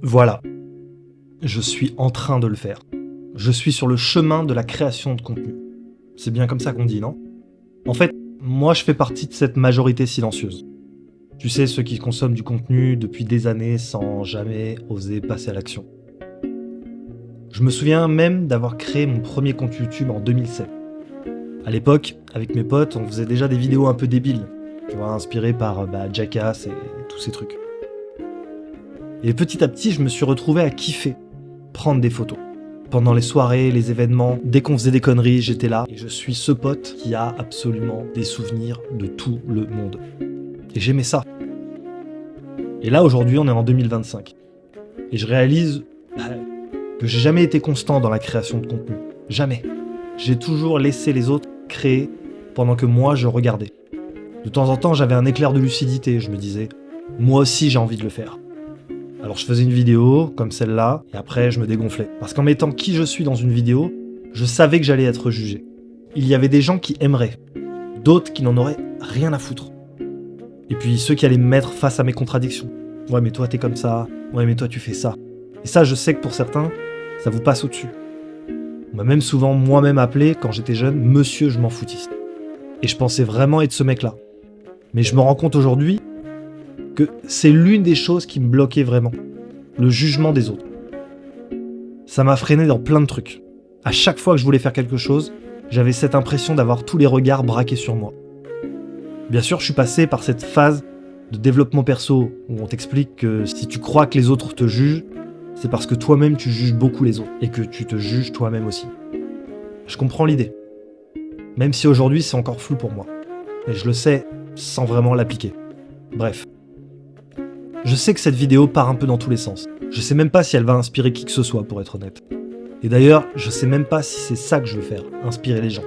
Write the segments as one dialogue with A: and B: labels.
A: Voilà, je suis en train de le faire. Je suis sur le chemin de la création de contenu. C'est bien comme ça qu'on dit, non? En fait, moi je fais partie de cette majorité silencieuse. Tu sais, ceux qui consomment du contenu depuis des années sans jamais oser passer à l'action. Je me souviens même d'avoir créé mon premier compte YouTube en 2007. À l'époque, avec mes potes, on faisait déjà des vidéos un peu débiles, tu vois, inspirées par Jackass et tous ces trucs. Et petit à petit, je me suis retrouvé à kiffer, prendre des photos. Pendant les soirées, les événements, dès qu'on faisait des conneries, j'étais là. Et je suis ce pote qui a absolument des souvenirs de tout le monde. Et j'aimais ça. Et là, aujourd'hui, on est en 2025. Et je réalise que j'ai jamais été constant dans la création de contenu. Jamais. J'ai toujours laissé les autres créer pendant que moi, je regardais. De temps en temps, j'avais un éclair de lucidité. Je me disais, moi aussi, j'ai envie de le faire. Alors je faisais une vidéo, comme celle-là, et après je me dégonflais. Parce qu'en mettant qui je suis dans une vidéo, je savais que j'allais être jugé. Il y avait des gens qui aimeraient, d'autres qui n'en auraient rien à foutre. Et puis ceux qui allaient me mettre face à mes contradictions. Ouais mais toi t'es comme ça, ouais mais toi tu fais ça. Et ça je sais que pour certains, ça vous passe au-dessus. On m'a même souvent moi-même appelé, quand j'étais jeune, Monsieur je m'en foutiste. Et je pensais vraiment être ce mec-là. Mais je me rends compte aujourd'hui que c'est l'une des choses qui me bloquait vraiment. Le jugement des autres. Ça m'a freiné dans plein de trucs. À chaque fois que je voulais faire quelque chose, j'avais cette impression d'avoir tous les regards braqués sur moi. Bien sûr, je suis passé par cette phase de développement perso où on t'explique que si tu crois que les autres te jugent, c'est parce que toi-même tu juges beaucoup les autres et que tu te juges toi-même aussi. Je comprends l'idée. Même si aujourd'hui c'est encore flou pour moi. Et je le sais sans vraiment l'appliquer. Bref. Je sais que cette vidéo part un peu dans tous les sens. Je sais même pas si elle va inspirer qui que ce soit, pour être honnête. Et d'ailleurs, je sais même pas si c'est ça que je veux faire, inspirer les gens.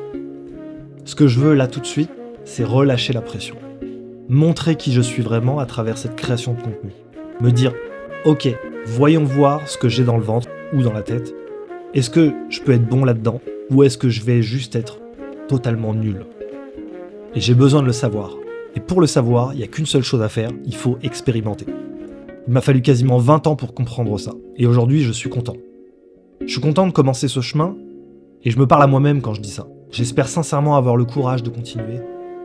A: Ce que je veux là tout de suite, c'est relâcher la pression. Montrer qui je suis vraiment à travers cette création de contenu. Me dire, ok, voyons voir ce que j'ai dans le ventre ou dans la tête. Est-ce que je peux être bon là-dedans ou est-ce que je vais juste être totalement nul? Et j'ai besoin de le savoir. Et pour le savoir, il n'y a qu'une seule chose à faire, il faut expérimenter. Il m'a fallu quasiment 20 ans pour comprendre ça. Et aujourd'hui, je suis content. Je suis content de commencer ce chemin, et je me parle à moi-même quand je dis ça. J'espère sincèrement avoir le courage de continuer,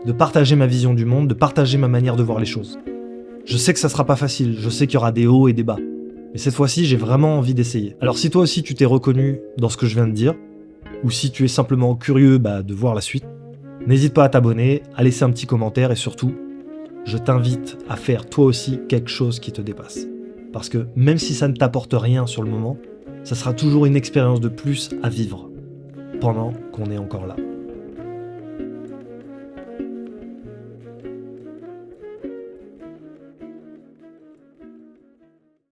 A: de partager ma vision du monde, de partager ma manière de voir les choses. Je sais que ça sera pas facile, je sais qu'il y aura des hauts et des bas. Mais cette fois-ci, j'ai vraiment envie d'essayer. Alors si toi aussi tu t'es reconnu dans ce que je viens de dire, ou si tu es simplement curieux de voir la suite, n'hésite pas à t'abonner, à laisser un petit commentaire et surtout, je t'invite à faire toi aussi quelque chose qui te dépasse. Parce que même si ça ne t'apporte rien sur le moment, ça sera toujours une expérience de plus à vivre pendant qu'on est encore là.